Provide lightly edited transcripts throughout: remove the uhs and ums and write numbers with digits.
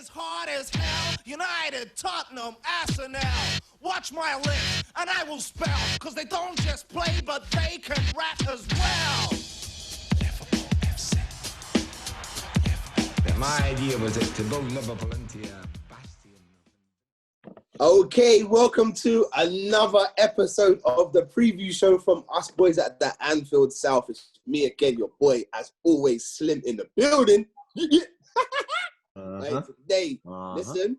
is hard as hell. United, Tottenham, Arsenal. Watch my lips, and I will spell. Cause they don't just play, but they can rap as well. Liverpool FC. My idea was to build Liverpool into a bastion. Okay, welcome to another episode of the preview show from us boys at the Anfield South. It's me again, your boy, as always, Slim in the building. Right, today, listen,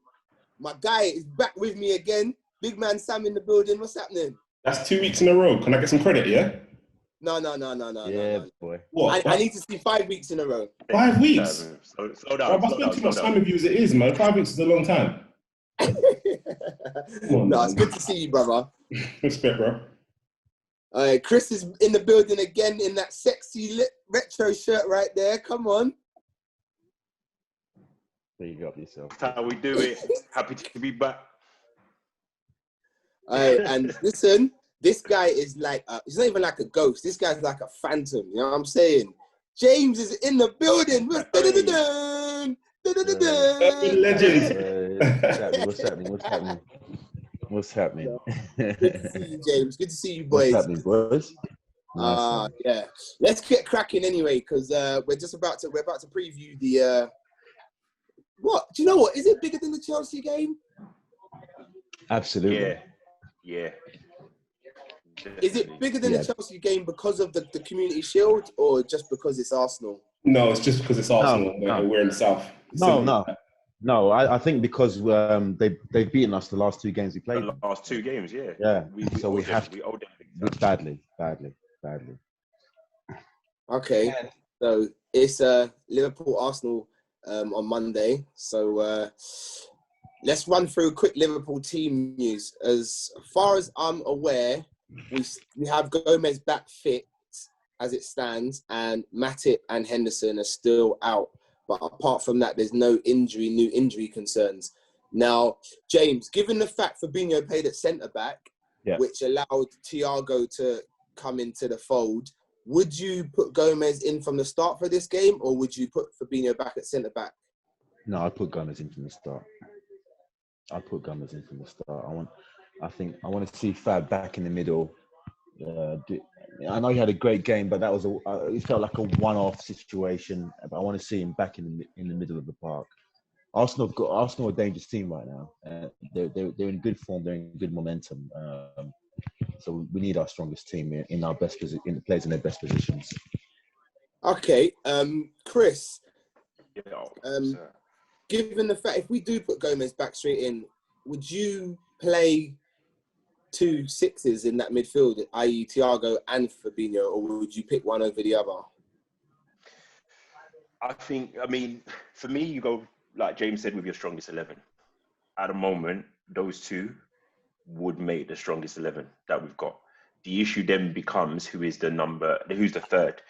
my guy is back with me again. Big man Sam in the building. What's happening? That's 2 weeks in a row. Can I get some credit, yeah? No. Yeah, boy. What? I need to see 5 weeks in a row. 5 weeks? Slow down. I spent too much time with you as it is, man. 5 weeks is a long time. Come on, No, man. it's good to see you, brother. Respect, bro. All right, Chris is in the building again in that sexy retro shirt right there. Come on. There you go, yourself. That's how we do it. Happy to be back. All right, and listen, this guy is like, he's not even like a ghost. This guy's like a phantom. You know what I'm saying? James is in the building. Legend. What's happening? Good to see you, James. Good to see you, boys. What's happening, boys? Yeah. Let's get cracking anyway, because we're about to preview the. What? Do you know what? Is it bigger than the Chelsea game? Absolutely. Yeah. Is it bigger than the Chelsea game because of the Community Shield, or just because it's Arsenal? No, it's just because it's Arsenal. No. We're in the South. No. I think because they've beaten us the last 2 games we played. The last 2 games, yeah. Yeah. We owe them. Badly. Okay. So it's Liverpool Arsenal on Monday. So let's run through quick Liverpool team news. As far as I'm aware, we have Gomez back fit as it stands, and Matip and Henderson are still out. But apart from that, there's no new injury concerns. Now, James, given the fact Fabinho played at centre-back, which allowed Thiago to come into the fold, would you put Gomez in from the start for this game, or would you put Fabinho back at centre-back? No, I'd put Gomez in from the start. I want to see Fab back in the middle. I know he had a great game, but that was it felt like a one-off situation. But I want to see him back in the middle of the park. Arsenal are a dangerous team right now. They're in good form. They're in good momentum. So we need our strongest team in our best position, in the players in their best positions. Okay, Chris. Yeah, given the fact, if we do put Gomez back straight in, would you play 2 6s in that midfield, i.e. Thiago and Fabinho, or would you pick one over the other? I mean, for me, you go, like James said, with your strongest 11. At the moment, those 2 would make the strongest 11 that we've got. The issue then becomes who's the third.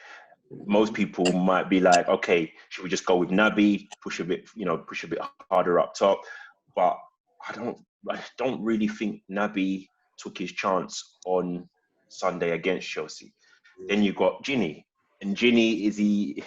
Most people might be like, okay, should we just go with Naby, push a bit harder up top? But I don't really think Naby took his chance on Sunday against Chelsea. Then you got Ginny. And Ginny, he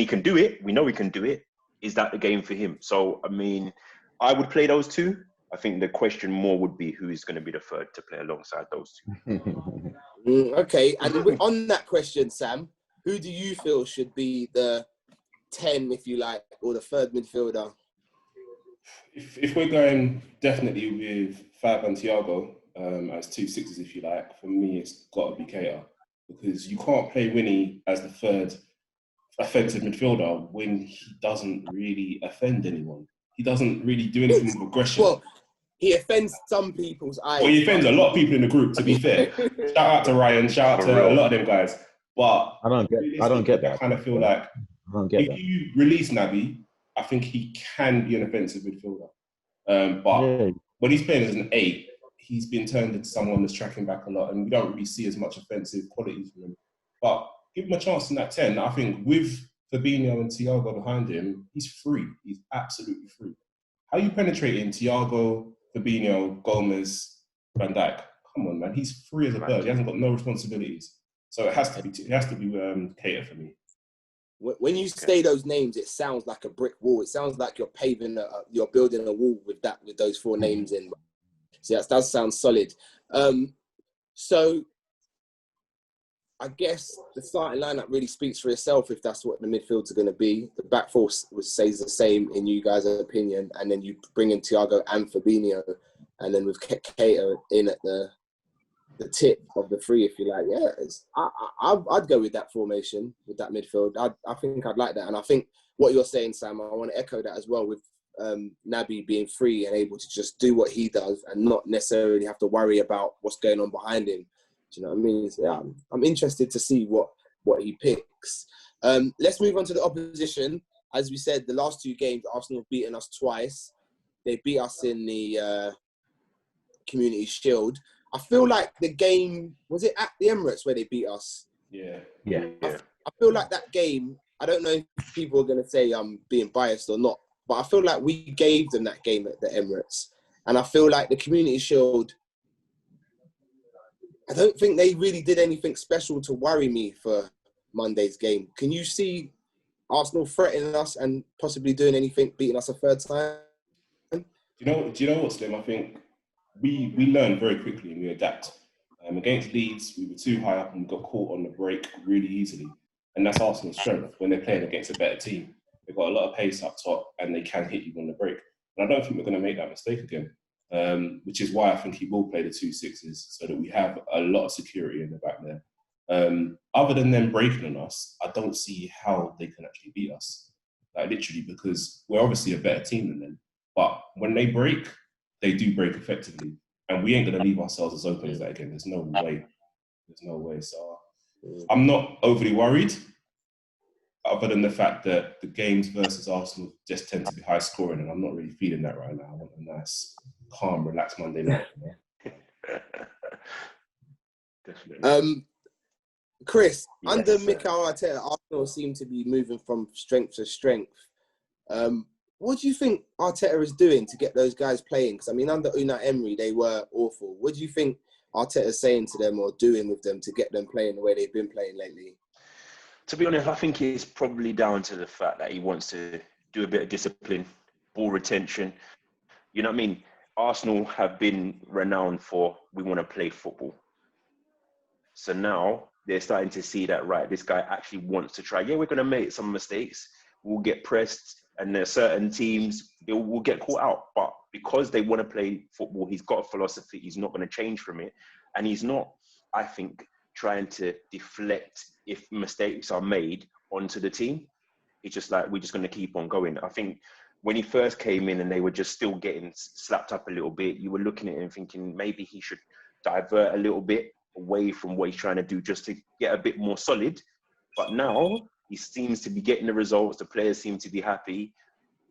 can do it. We know he can do it. Is that the game for him? So, I mean, I would play those 2. I think the question more would be who is going to be the third to play alongside those 2. Okay, and on that question, Sam, who do you feel should be the 10, if you like, or the third midfielder? If we're going definitely with Fab and Thiago as 2 6s, if you like, for me, it's got to be Keita. Because you can't play Winnie as the third offensive midfielder when he doesn't really offend anyone. He doesn't really do anything with aggression. Well, he offends some people's eyes. Well, he offends a lot of people in the group, to be fair. Shout out to Ryan, shout out to a lot of them guys. But I don't get that. I kind of feel like if you release Naby, I think he can be an offensive midfielder. But when he's playing as an 8, he's been turned into someone that's tracking back a lot, and we don't really see as much offensive qualities from him. But give him a chance in that 10. I think with Fabinho and Thiago behind him, he's free. He's absolutely free. How are you penetrating Thiago, Fabinho, Gomez, Van Dijk? Come on, man. He's free as a bird. He hasn't got no responsibilities. So it has to be Keita for me. when you say those names, it sounds like a brick wall. It sounds like you're you're building a wall with those 4 names in. So that does sound solid. So I guess the starting lineup really speaks for itself if that's what the midfields are going to be. The back four says the same in you guys' opinion, and then you bring in Thiago and Fabinho, and then with Keita in at the tip of the 3, if you like. Yeah, I'd go with that formation, with that midfield. I think I'd like that. And I think what you're saying, Sam, I want to echo that as well, with Naby being free and able to just do what he does and not necessarily have to worry about what's going on behind him. Do you know what I mean? So, yeah, I'm interested to see what he picks. Let's move on to the opposition. As we said, the last 2 games, Arsenal have beaten us twice. They beat us in the Community Shield. I feel like the game, was it at the Emirates where they beat us? Yeah. I feel like that game, I don't know if people are going to say I'm being biased or not, but I feel like we gave them that game at the Emirates. And I feel like the Community Shield, I don't think they really did anything special to worry me for Monday's game. Can you see Arsenal threatening us and possibly doing anything, beating us a 3rd time? Do you know what, Slim? I think we learn very quickly and we adapt. Against Leeds, we were too high up and we got caught on the break really easily. And that's Arsenal's strength when they're playing against a better team. They've got a lot of pace up top and they can hit you on the break. And I don't think we're going to make that mistake again, which is why I think he will play the 2 6s so that we have a lot of security in the back there. Other than them breaking on us, I don't see how they can actually beat us. Like literally, because we're obviously a better team than them. But when they break, they do break effectively. And we ain't going to leave ourselves as open as that again. There's no way. So I'm not overly worried, other than the fact that the games versus Arsenal just tend to be high scoring, and I'm not really feeling that right now. I want a nice, calm, relaxed Monday night. You know? Definitely. Chris, Yes, under sir. Mikel Arteta, Arsenal seem to be moving from strength to strength. What do you think Arteta is doing to get those guys playing? Because, I mean, under Unai Emery, they were awful. What do you think Arteta is saying to them or doing with them to get them playing the way they've been playing lately? To be honest, I think it's probably down to the fact that he wants to do a bit of discipline, ball retention. You know what I mean? Arsenal have been renowned for, we want to play football. So now they're starting to see that, right, this guy actually wants to try. Yeah, we're going to make some mistakes. We'll get pressed, and there are certain teams, they will get caught out. But because they want to play football, he's got a philosophy. He's not going to change from it. And he's not, I think, trying to deflect if mistakes are made onto the team. It's just like, we're just going to keep on going. I think when he first came in and they were just still getting slapped up a little bit, you were looking at him thinking maybe he should divert a little bit away from what he's trying to do just to get a bit more solid. But now he seems to be getting the results. The players seem to be happy.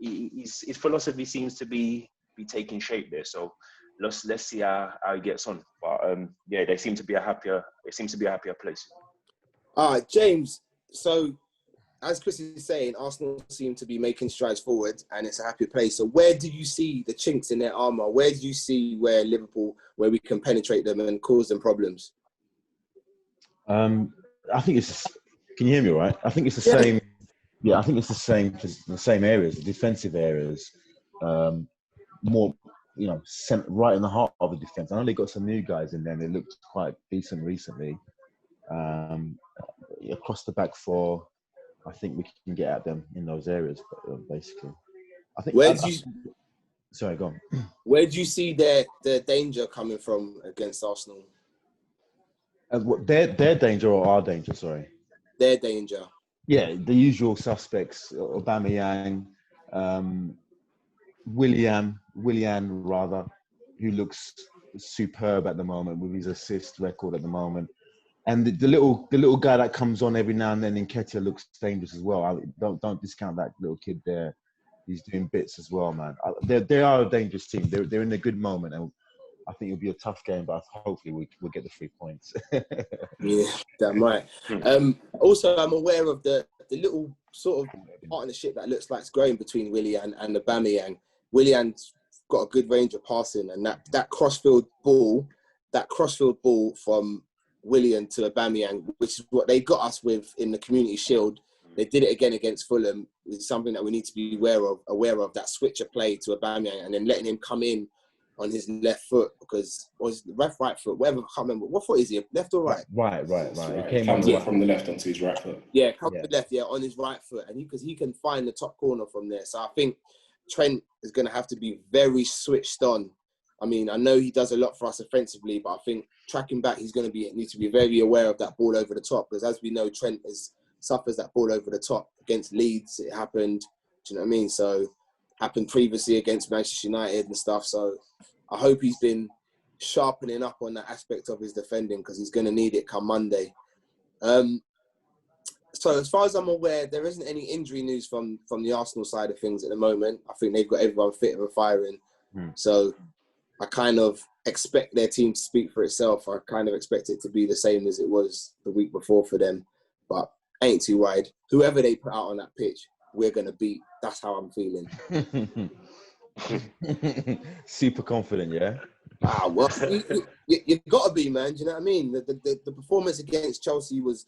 His philosophy seems to be taking shape there. So let's see how he gets on. But yeah, they seem to be a happier place. All right, James. So, as Chris is saying, Arsenal seem to be making strides forward and it's a happy place. So where do you see the chinks in their armour? Where do you see where we can penetrate them and cause them problems? I think it's... Can you hear me all right? I think it's the same... Yeah, I think it's the same areas, the defensive areas. More, right in the heart of the defence. I know they got some new guys in there and they looked quite decent recently. Across the back 4, I think we can get at them in those areas, basically. I think. Sorry, go on. Where do you see their danger coming from against Arsenal? Their danger or our danger? Sorry. Their danger. Yeah, the usual suspects: Aubameyang, Willian, who looks superb at the moment with his assist record at the moment. And the little guy that comes on every now and then in Nketiah looks dangerous as well. Don't discount that little kid there. He's doing bits as well, man. They are a dangerous team. They're in a good moment, and I think it'll be a tough game. But hopefully we'll get the 3 points. Yeah, damn right. Also, I'm aware of the little sort of partnership that looks like it's growing between Willian and Aubameyang. Willian's got a good range of passing, and that crossfield ball from Willian to Aubameyang, which is what they got us with in the Community Shield. They did it again against Fulham. It's something that we need to be aware of that switcher play to Aubameyang and then letting him come in on his left foot because was the right foot, whatever, I can't remember. What foot is he? Left or right? Right. He comes up from the left onto his right foot. Yeah, comes to the left, on his right foot. And because he can find the top corner from there. So I think Trent is going to have to be very switched on. I mean, I know he does a lot for us offensively, but I think tracking back, he's going to need to be very aware of that ball over the top. Because as we know, Trent suffers that ball over the top against Leeds. It happened, do you know what I mean? So happened previously against Manchester United and stuff. So I hope he's been sharpening up on that aspect of his defending because he's going to need it come Monday. So as far as I'm aware, there isn't any injury news from the Arsenal side of things at the moment. I think they've got everyone fit and firing. So I kind of expect their team to speak for itself. I kind of expect it to be the same as it was the week before for them. But ain't too wide. Whoever they put out on that pitch, we're going to beat. That's how I'm feeling. Super confident, yeah? Well, you've got to be, man. Do you know what I mean? The performance against Chelsea was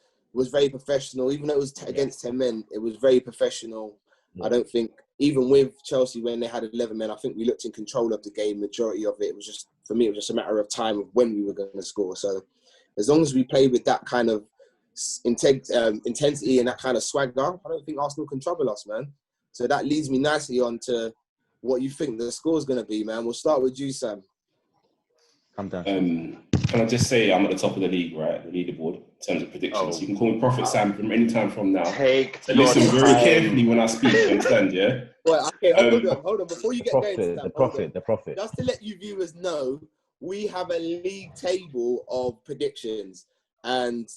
very professional. Even though it was against 10 men, it was very professional. I don't think, even with Chelsea, when they had 11 men, I think we looked in control of the game, majority of it. It was just, for me, it was just a matter of time of when we were going to score. So as long as we play with that kind of intensity and that kind of swagger, I don't think Arsenal can trouble us, man. So that leads me nicely on to what you think the score is going to be, man. We'll start with you, Sam. I'm down. Can I just say I'm at the top of the league, right? The leaderboard in terms of predictions. You can call me Prophet Sam from any time from now. So listen very carefully when I speak. You understand? Yeah. Well, okay. Hold on. Before you get going, Sam, the prophet. Just to let you viewers know, we have a league table of predictions, and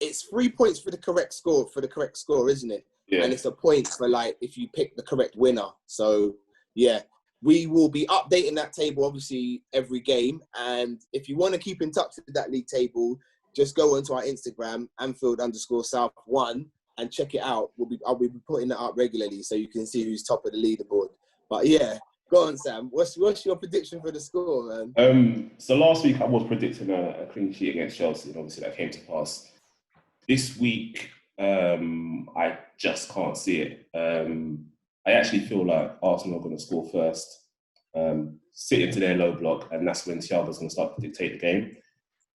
it's 3 points for the correct score, isn't it? Yeah. And it's a point for if you pick the correct winner. So yeah. We will be updating that table, obviously, every game. And if you want to keep in touch with that league table, just go onto our Instagram, Anfield_South1, and check it out. I'll be putting that up regularly so you can see who's top of the leaderboard. But yeah, go on, Sam. What's your prediction for the score, man? So last week I was predicting a clean sheet against Chelsea, and obviously that came to pass. This week, I just can't see it. I actually feel like Arsenal are going to score first, sit into their low block, and that's when Thiago's going to start to dictate the game.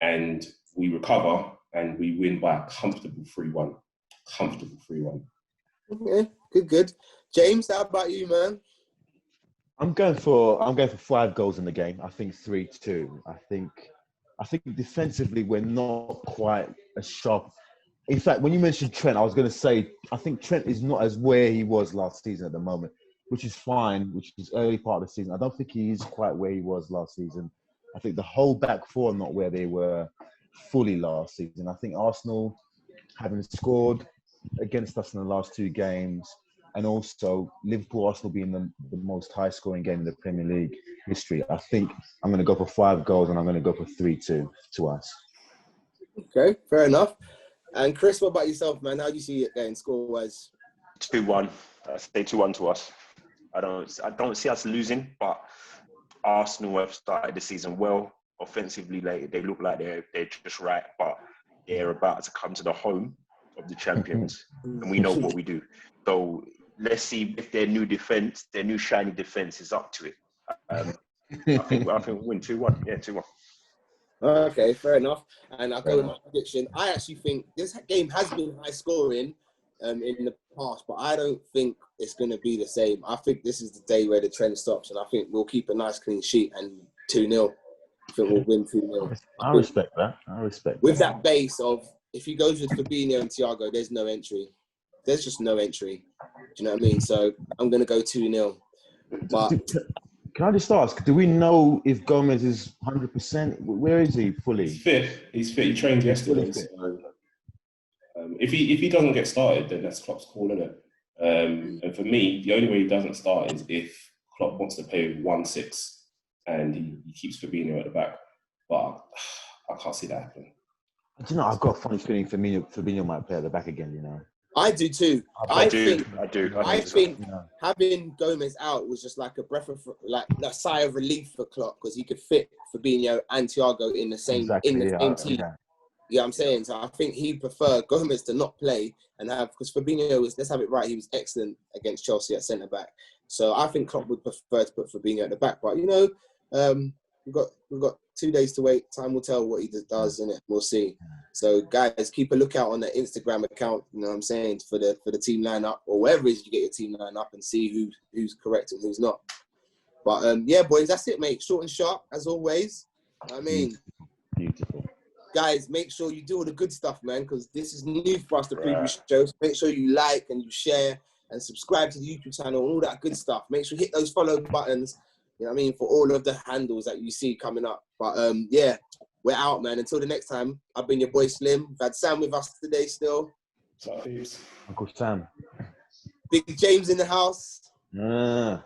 And we recover and we win by a comfortable 3-1. Okay, good. James, how about you, man? I'm going for 5 goals in the game. I think 3-2. I think defensively we're not quite as sharp. In fact, when you mentioned Trent, I was going to say, I think Trent is not as where he was last season at the moment, which is fine, which is early part of the season. I don't think he is quite where he was last season. I think the whole back four are not where they were fully last season. I think Arsenal, having scored against us in the last 2 games, and also Liverpool-Arsenal being the most high-scoring game in the Premier League history, I think I'm going to go for 5 goals and I'm going to go for 3-2 to us. Okay, fair enough. And Chris, what about yourself, man? How do you see it going score-wise? 2-1. I say 2-1 to us. I don't see us losing, but Arsenal have started the season well. Offensively, they look like they're just right, but they're about to come to the home of the champions, and we know what we do. So let's see if their new shiny defense is up to it. I think we'll win 2-1. Yeah, 2-1. Okay, fair enough. And I'll go with my prediction. I actually think this game has been high scoring in the past, but I don't think it's going to be the same. I think this is the day where the trend stops, and I think we'll keep a nice clean sheet and 2-0. I think we'll win 2-0. I respect that. With that base of, if he goes with Fabinho and Thiago, there's no entry. There's just no entry. Do you know what I mean? So I'm going to go 2-0. But can I just ask, do we know if Gomez is 100%? Where is he fully? He's fit. He trained yesterday. So, if he doesn't get started, then that's Klopp's call, isn't it? And for me, the only way he doesn't start is if Klopp wants to play with 1-6 and he keeps Fabinho at the back. But I can't see that happening. Do you know, I've got a funny feeling Fabinho might play at the back again, you know. I do too. I do. I think having Gomez out was just like a sigh of relief for Klopp because he could fit Fabinho and Thiago in the same team. Yeah. Yeah, I'm saying. So I think he'd prefer Gomez to not play and have, because Fabinho was, let's have it right, he was excellent against Chelsea at centre back. So I think Klopp would prefer to put Fabinho at the back. But we've got 2 days to wait. Time will tell what he does, innit? We'll see. So guys, keep a lookout on the Instagram account. You know what I'm saying, for the team lineup, or wherever it is you get your team lineup, and see who's correct and who's not. But yeah, boys, that's it, mate. Short and sharp as always. I mean, beautiful. Guys, make sure you do all the good stuff, man, because this is new for us, the preview shows. Make sure you like and you share and subscribe to the YouTube channel and all that good stuff. Make sure you hit those follow buttons, you know what I mean, for all of the handles that you see coming up. But yeah, we're out, man. Until the next time, I've been your boy Slim. We've had Sam with us today still. Uncle Sam. Big James in the house. And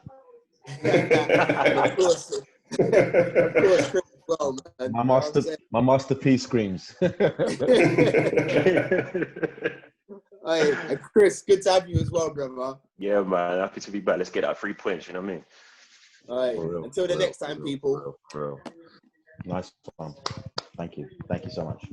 of course, Chris as well, man. My masterpiece screams. Hey, and Chris, good to have you as well, brother. Yeah, man. Happy to be back. Let's get that 3 points, you know what I mean? All right. Until the next time, people. Nice one. Thank you. Thank you so much.